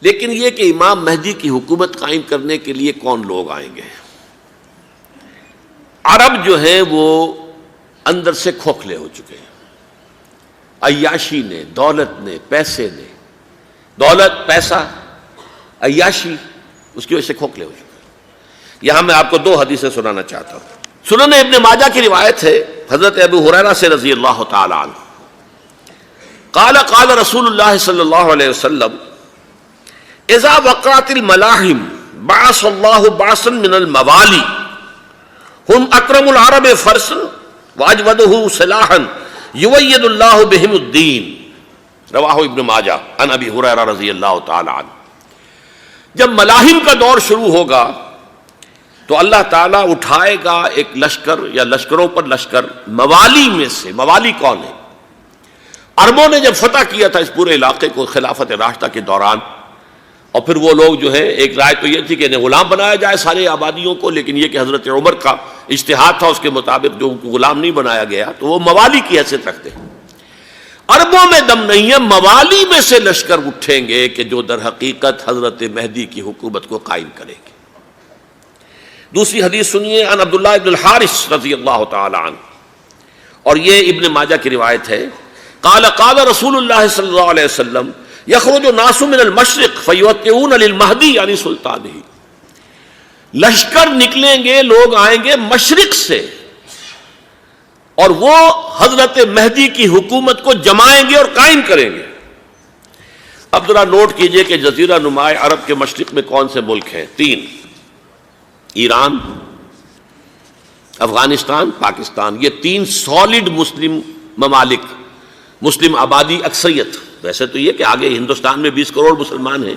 لیکن یہ کہ امام مہدی کی حکومت قائم کرنے کے لیے کون لوگ آئیں گے؟ عرب جو ہیں وہ اندر سے کھوکھلے ہو چکے ہیں، عیاشی نے، دولت نے، پیسے نے، دولت، پیسہ، عیاشی، اس کی وجہ سے کھوکھلے ہو چکے ہیں۔ یہاں میں آپ کو دو حدیثیں سنانا چاہتا ہوں۔ سنن ابن ماجہ کی روایت ہے حضرت ابو ہریرہ سے رضی اللہ تعالی عنہ، قال قال رسول اللہ صلی اللہ علیہ وسلم اذا وقعت الملاحم بعث اللہ بعثا من الموالی ہم اکرم العرب فرسا واجودہ سلاحا یوید اللہ بہم الدین، رواہ ابن ماجہ عن ابی ہریرہ رضی اللہ تعالی عنہ۔ جب ملاحم کا دور شروع ہوگا تو اللہ تعالیٰ اٹھائے گا ایک لشکر یا لشکروں پر لشکر موالی میں سے۔ موالی کون ہے؟ عربوں نے جب فتح کیا تھا اس پورے علاقے کو خلافت راشدہ کے دوران، اور پھر وہ لوگ جو ہے، ایک رائے تو یہ تھی کہ انہیں غلام بنایا جائے سارے آبادیوں کو، لیکن یہ کہ حضرت عمر کا اجتہاد تھا، اس کے مطابق جو ان کو غلام نہیں بنایا گیا تو وہ موالی کی حیثیت رکھتے ہیں۔ عربوں میں دم نہیں ہے، موالی میں سے لشکر اٹھیں گے کہ جو در حقیقت حضرت مہدی کی حکومت کو قائم کریں گے۔ دوسری حدیث سنیے، عن عبداللہ ابن الحارث رضی اللہ تعالی عنہ، اور یہ ابن ماجہ کی روایت ہے، قال قال رسول اللہ صلی اللہ علیہ وسلم یخرج الناس من المشرق فیوطئون للمہدی یعنی سلطانہ، لشکر نکلیں گے، لوگ آئیں گے مشرق سے، اور وہ حضرت مہدی کی حکومت کو جمائیں گے اور قائم کریں گے۔ اب ذرا نوٹ کیجئے کہ جزیرہ نما عرب کے مشرق میں کون سے ملک ہیں؟ تین: ایران، افغانستان، پاکستان۔ یہ تین سالڈ مسلم ممالک، مسلم آبادی اکثریت۔ ویسے تو یہ کہ آگے ہندوستان میں 20 کروڑ مسلمان ہیں،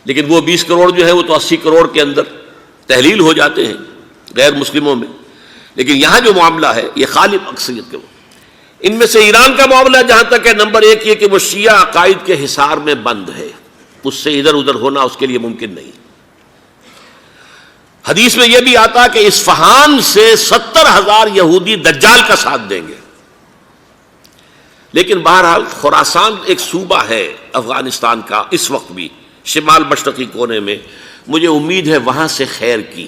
لیکن وہ 20 کروڑ جو ہے وہ تو 80 کروڑ کے اندر تحلیل ہو جاتے ہیں غیر مسلموں میں، لیکن یہاں جو معاملہ ہے یہ غالب اکثریت کے۔ ان میں سے ایران کا معاملہ جہاں تک ہے، نمبر 1 یہ کہ وہ شیعہ عقائد کے حصار میں بند ہے، اس سے ادھر ادھر ہونا اس کے لیے ممکن نہیں۔ حدیث میں یہ بھی آتا کہ اصفہان سے 70,000 یہودی دجال کا ساتھ دیں گے۔ لیکن بہرحال خراسان ایک صوبہ ہے افغانستان کا اس وقت بھی، شمال مشرقی کونے میں، مجھے امید ہے وہاں سے خیر کی،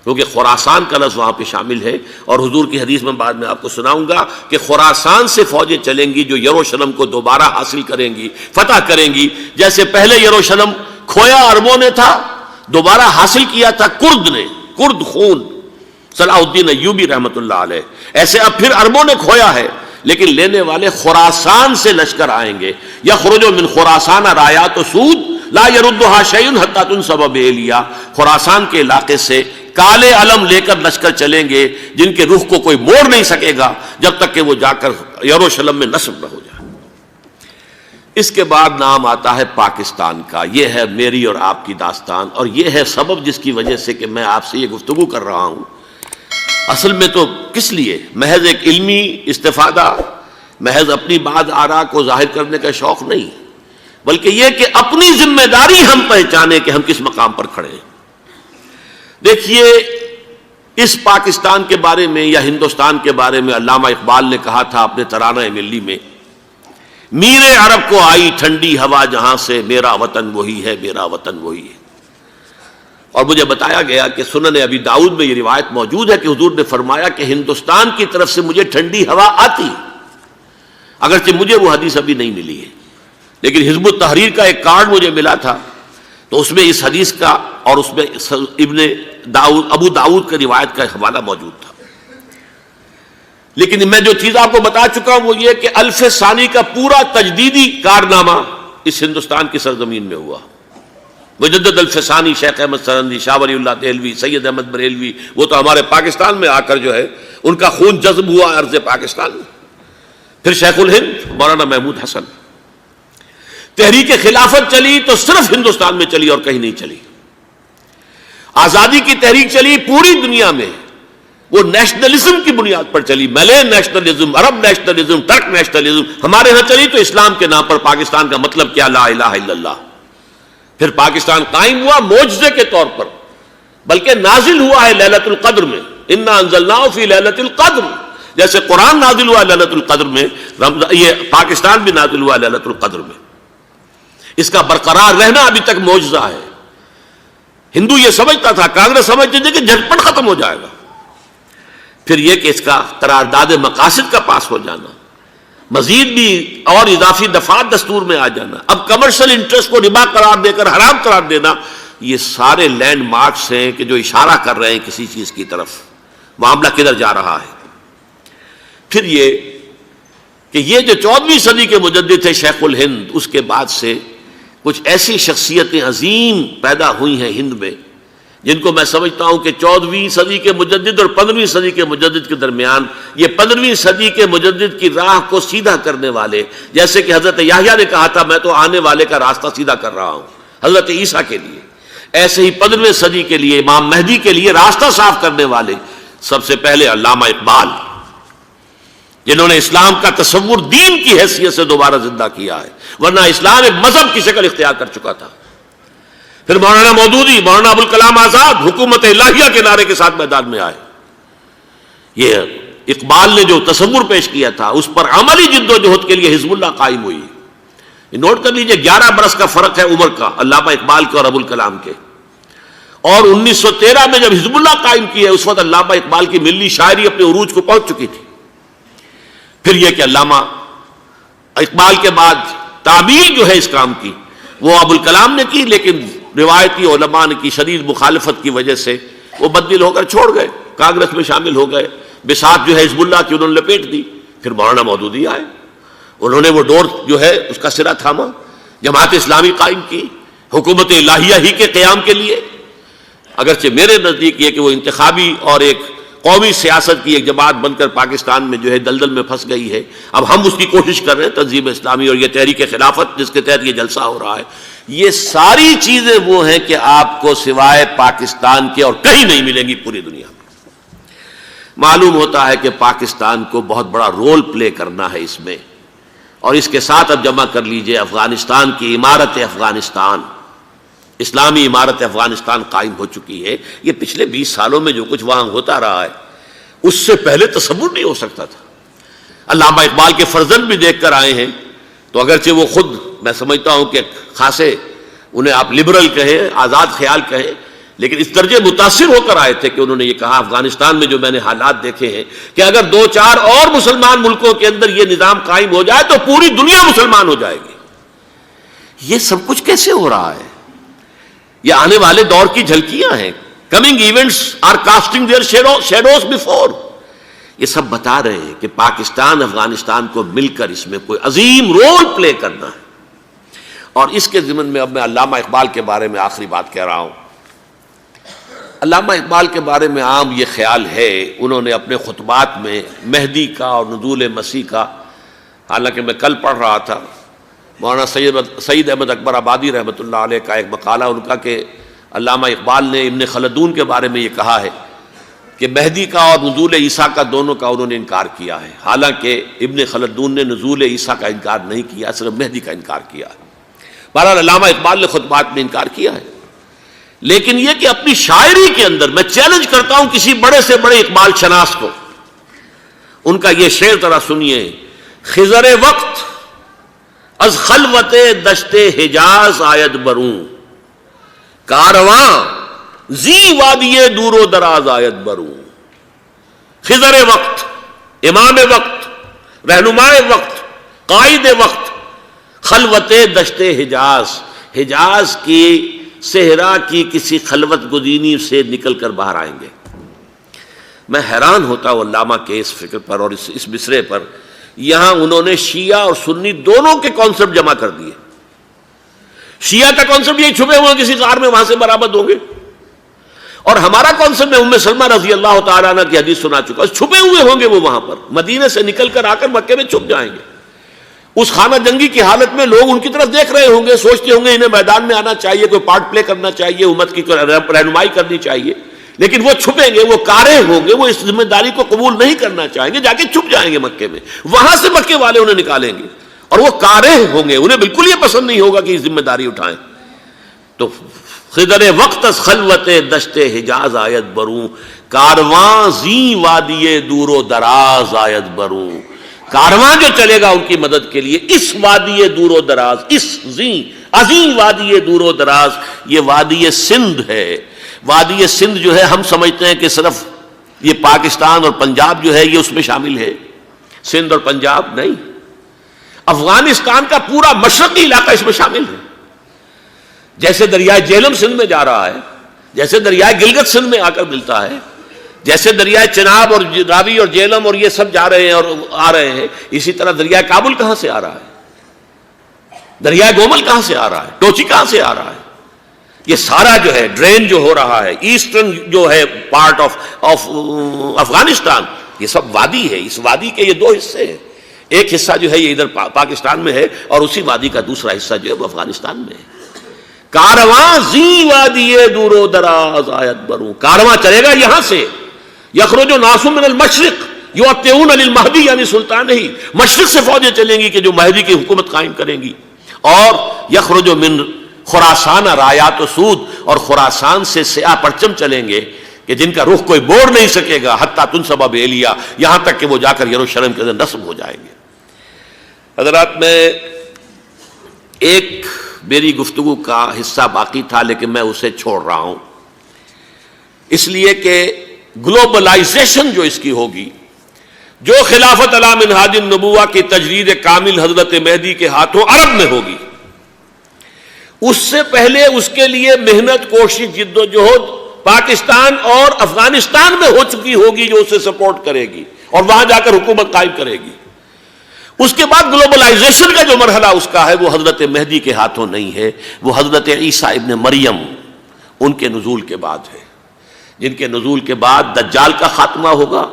کیونکہ خراسان کا لفظ وہاں پہ شامل ہے، اور حضور کی حدیث میں بعد میں آپ کو سناؤں گا کہ خراسان سے فوجیں چلیں گی جو یروشلم کو دوبارہ حاصل کریں گی، فتح کریں گی، جیسے پہلے یروشلم کھویا عربوں نے تھا، دوبارہ حاصل کیا تھا کرد نے، کرد خون صلاح الدین ایوبی رحمۃ اللہ علیہ، ایسے اب پھر عربوں نے کھویا ہے، لیکن لینے والے خراسان سے لشکر آئیں گے۔ یخرج من خراسان رایات سود لا یردھا شیء حتی تنصب بإیلیا، خراسان کے علاقے سے کالے علم لے کر لشکر چلیں گے جن کے رخ کو کوئی موڑ نہیں سکے گا جب تک کہ وہ جا کر یروشلم میں نصب نہ ہو جائے۔ اس کے بعد نام آتا ہے پاکستان کا۔ یہ ہے میری اور آپ کی داستان، اور یہ ہے سبب جس کی وجہ سے کہ میں آپ سے یہ گفتگو کر رہا ہوں۔ اصل میں تو کس لیے؟ محض ایک علمی استفادہ، محض اپنی بات آراء کو ظاہر کرنے کا شوق نہیں، بلکہ یہ کہ اپنی ذمہ داری ہم پہچانیں کہ ہم کس مقام پر کھڑے ہیں۔ دیکھیے، اس پاکستان کے بارے میں یا ہندوستان کے بارے میں علامہ اقبال نے کہا تھا اپنے ترانہ ملی میں، میر عرب کو آئی ٹھنڈی ہوا جہاں سے، میرا وطن وہی ہے، میرا وطن وہی ہے۔ اور مجھے بتایا گیا کہ سنن ابی داؤد میں یہ روایت موجود ہے کہ حضور نے فرمایا کہ ہندوستان کی طرف سے مجھے ٹھنڈی ہوا آتی، اگرچہ مجھے وہ حدیث ابھی نہیں ملی ہے، لیکن حزب التحریر کا ایک کارڈ مجھے ملا تھا، تو اس میں اس حدیث کا اور اس میں ابو داؤد کے روایت کا حوالہ موجود تھا۔ لیکن میں جو چیز آپ کو بتا چکا ہوں وہ یہ کہ الف ثانی کا پورا تجدیدی کارنامہ اس ہندوستان کی سرزمین میں ہوا۔ مجدد الف ثانی شیخ احمد سرندی، شاہ ولی اللہ دہلوی، سید احمد بریلوی، وہ تو ہمارے پاکستان میں آ کر جو ہے ان کا خون جذب ہوا ارض پاکستان میں۔ پھر شیخ الہند مولانا محمود حسن۔ تحریک خلافت چلی تو صرف ہندوستان میں چلی اور کہیں نہیں چلی۔ آزادی کی تحریک چلی پوری دنیا میں، وہ نیشنلزم کی بنیاد پر چلی، ملے نیشنلزم، عرب نیشنلزم، ترک نیشنلزم۔ ہمارے ہاں چلی تو اسلام کے نام پر پاکستان کا مطلب کیا؟ لا الہ الا اللہ۔ پھر پاکستان قائم ہوا معجزے کے طور پر، بلکہ نازل ہوا ہے لیلۃ القدر میں، انا انزلناہ فی لیلۃ القدر، جیسے قرآن نازل ہوا لیلۃ القدر میں، یہ پاکستان بھی نازل ہوا لیلۃ القدر میں۔ اس کا برقرار رہنا ابھی تک معجزہ ہے. ہندو یہ سمجھتا تھا، کانگریس سمجھتی تھی کہ جھٹپٹ ختم ہو جائے گا. پھر یہ کہ اس کا قرارداد مقاصد کا پاس ہو جانا، مزید بھی اور اضافی دفعات دستور میں آ جانا، اب کمرشل انٹرسٹ کو ربا قرار دے کر حرام قرار دینا، یہ سارے لینڈ مارکس ہیں کہ جو اشارہ کر رہے ہیں کسی چیز کی طرف، معاملہ کدھر جا رہا ہے. پھر یہ کہ یہ جو 14ویں صدی کے مجدد تھے شیخ الہند، اس کے بعد سے کچھ ایسی شخصیتیں عظیم پیدا ہوئی ہیں ہند میں، جن کو میں سمجھتا ہوں کہ 14ویں صدی کے مجدد اور 15ویں صدی کے مجدد کے درمیان یہ 15ویں صدی کے مجدد کی راہ کو سیدھا کرنے والے، جیسے کہ حضرت یحییٰ نے کہا تھا میں تو آنے والے کا راستہ سیدھا کر رہا ہوں حضرت عیسیٰ کے لیے، ایسے ہی 15ویں صدی کے لیے امام مہدی کے لیے راستہ صاف کرنے والے سب سے پہلے علامہ اقبال، جنہوں نے اسلام کا تصور دین کی حیثیت سے دوبارہ زندہ کیا ہے، ورنہ اسلام ایک مذہب کی شکل اختیار کر چکا تھا. پھر مولانا مودودی، مولانا ابوالکلام آزاد حکومت الہیہ کے نعرے کے ساتھ میدان میں آئے. یہ اقبال نے جو تصور پیش کیا تھا اس پر عملی جد و جہد کے لیے حزب اللہ قائم ہوئی. نوٹ کر لیجئے 11 برس کا فرق ہے عمر کا علامہ اقبال کے اور ابوالکلام کے. اور 1913 میں جب حزب اللہ قائم کی ہے اس وقت علامہ اقبال کی ملی شاعری اپنے عروج کو پہنچ چکی تھی. پھر یہ کہ علامہ اقبال کے بعد تعمیل جو ہے اس کام کی وہ ابوالکلام نے کی، لیکن روایتی علماء کی شدید مخالفت کی وجہ سے وہ بددل ہو کر چھوڑ گئے، کانگریس میں شامل ہو گئے، بساط جو ہے حزب اللہ کی انہوں نے لپیٹ دی. پھر مولانا مودودی آئے، انہوں نے وہ ڈور جو ہے اس کا سرا تھاما، جماعت اسلامی قائم کی حکومت الہیہ ہی کے قیام کے لیے. اگرچہ میرے نزدیک یہ کہ وہ انتخابی اور ایک قومی سیاست کی ایک جماعت بن کر پاکستان میں جو ہے دلدل میں پھنس گئی ہے، اب ہم اس کی کوشش کر رہے ہیں تنظیم اسلامی اور یہ تحریک خلافت جس کے تحت یہ جلسہ ہو رہا ہے. یہ ساری چیزیں وہ ہیں کہ آپ کو سوائے پاکستان کے اور کہیں نہیں ملیں گی پوری دنیا میں. معلوم ہوتا ہے کہ پاکستان کو بہت بڑا رول پلے کرنا ہے اس میں، اور اس کے ساتھ اب جمع کر لیجئے افغانستان کی عمارت افغانستان، اسلامی عمارت افغانستان قائم ہو چکی ہے. یہ پچھلے 20 سالوں میں جو کچھ وہاں ہوتا رہا ہے اس سے پہلے تصور نہیں ہو سکتا تھا. علامہ اقبال کے فرزند بھی دیکھ کر آئے ہیں، تو اگرچہ وہ خود میں سمجھتا ہوں کہ خاصے انہیں آپ لبرل کہیں، آزاد خیال کہیں، لیکن اس درجے متاثر ہو کر آئے تھے کہ انہوں نے یہ کہا افغانستان میں جو میں نے حالات دیکھے ہیں کہ اگر 2-4 اور مسلمان ملکوں کے اندر یہ نظام قائم ہو جائے تو پوری دنیا مسلمان ہو جائے گی. یہ سب کچھ کیسے ہو رہا ہے؟ یہ آنے والے دور کی جھلکیاں ہیں. Coming events are casting their shadows before. یہ سب بتا رہے ہیں کہ پاکستان افغانستان کو مل کر اس میں کوئی عظیم رول پلے کرنا ہے. اور اس کے ضمن میں اب میں علامہ اقبال کے بارے میں آخری بات کہہ رہا ہوں. علامہ اقبال کے بارے میں عام یہ خیال ہے، انہوں نے اپنے خطبات میں مہدی کا اور نزول مسیح کا، حالانکہ میں کل پڑھ رہا تھا مولانا سید احمد اکبر آبادی رحمۃ اللہ علیہ کا ایک مقالہ ان کا کہ علامہ اقبال نے ابن خلدون کے بارے میں یہ کہا ہے کہ مہدی کا اور نزول عیسیٰ کا دونوں کا انہوں نے انکار کیا ہے، حالانکہ ابن خلدون نے نزول عیسیٰ کا انکار نہیں کیا، صرف مہدی کا انکار کیا ہے. بہرحال علامہ اقبال نے خطبات میں انکار کیا ہے، لیکن یہ کہ اپنی شاعری کے اندر میں چیلنج کرتا ہوں کسی بڑے سے بڑے اقبال شناس کو. ان کا یہ شعر ذرا سنیے: خضر وقت از خلوت دشت حجاز آید بروں، کارواں زی وادی دور و دراز آید بروں. خضر وقت، امام وقت، رہنمائے وقت، قائد وقت، خلوت دشت حجاز، حجاز کی صحرا کی کسی خلوت گزینی سے نکل کر باہر آئیں گے. میں حیران ہوتا ہوں علامہ کے اس فکر پر اور اس مصرے پر. یہاں انہوں نے شیعہ اور سنی دونوں کے کانسیپٹ جمع کر دیے. شیعہ کا کانسیپٹ یہ چھپے ہوئے کسی غار میں وہاں سے برآمد ہوں گے، اور ہمارا کانسیپٹ میں ام سلمہ رضی اللہ تعالیٰ عنہ کی حدیث سنا چکا، چھپے ہوئے ہوں گے وہ وہاں پر، مدینے سے نکل کر آ کر مکے میں چھپ جائیں گے. اس خانہ جنگی کی حالت میں لوگ ان کی طرف دیکھ رہے ہوں گے، سوچتے ہوں گے انہیں میدان میں آنا چاہیے، کوئی پارٹ پلے کرنا چاہیے، امت کی رہنمائی کرنی چاہیے، لیکن وہ چھپیں گے، وہ کارے ہوں گے، وہ اس ذمہ داری کو قبول نہیں کرنا چاہیں گے، جا کے چھپ جائیں گے مکے میں. وہاں سے مکے والے انہیں نکالیں گے اور وہ کارے ہوں گے، انہیں بالکل یہ پسند نہیں ہوگا کہ یہ ذمہ داری اٹھائیں. تو خضر وقت از خلوت دشت حجاز آیت بروں، کارواں زی وادی دور و دراز آیت بروں. کارواں جو چلے گا ان کی مدد کے لیے اس وادی دور و دراز، اس عظیم وادی دور و دراز، یہ وادی سندھ ہے۔ وادی سندھ جو ہے ہم سمجھتے ہیں کہ صرف یہ پاکستان اور پنجاب جو ہے یہ اس میں شامل ہے، سندھ اور پنجاب نہیں، افغانستان کا پورا مشرقی علاقہ اس میں شامل ہے۔ جیسے دریائے جہلم سندھ میں جا رہا ہے، جیسے دریائے گلگت سندھ میں آ کر ملتا ہے، جیسے دریائے چناب اور راوی اور جہلم اور یہ سب جا رہے ہیں اور آ رہے ہیں، اسی طرح دریائے کابل کہاں سے آ رہا ہے، دریائے گومل کہاں سے آ رہا ہے، ٹوچی کہاں سے آ رہا ہے، یہ سارا جو ہے ڈرین جو ہو رہا ہے ایسٹرن جو ہے پارٹ آف افغانستان، یہ سب وادی ہے۔ اس وادی کے یہ دو حصے ہیں، ایک حصہ جو ہے یہ ادھر پاکستان میں ہے اور اسی وادی کا دوسرا حصہ جو ہے وہ افغانستان میں ہے۔ کارواں زی وادی دور و دراز آیت بروں، کارواں چلے گا یہاں سے، یخرج ناس من المشرق یؤتون للمہدی یعنی سلطان ہی، مشرق سے فوجیں چلیں گی کہ جو مہدی کی حکومت قائم کریں گی، اور یخرج من خراسان رایات و سود، اور خراسان سے سیاہ پرچم چلیں گے کہ جن کا رخ کوئی موڑ نہیں سکے گا، حتیٰ تنصب بیلیا، یہاں تک کہ وہ جا کر یروشلم کے اندر نصب ہو جائیں گے۔ حضرات، میں ایک میری گفتگو کا حصہ باقی تھا لیکن میں اسے چھوڑ رہا ہوں، اس لیے کہ گلوبلائزیشن جو اس کی ہوگی، جو خلافت علی منہاج النبوہ کی تجرید کامل حضرت مہدی کے ہاتھوں عرب میں ہوگی، اس سے پہلے اس کے لیے محنت، کوشش، جد و جہد پاکستان اور افغانستان میں ہو چکی ہوگی جو اسے سپورٹ کرے گی اور وہاں جا کر حکومت قائم کرے گی۔ اس کے بعد گلوبلائزیشن کا جو مرحلہ اس کا ہے وہ حضرت مہدی کے ہاتھوں نہیں ہے، وہ حضرت عیسیٰ ابن مریم ان کے نزول کے بعد ہے، جن کے نزول کے بعد دجال کا خاتمہ ہوگا۔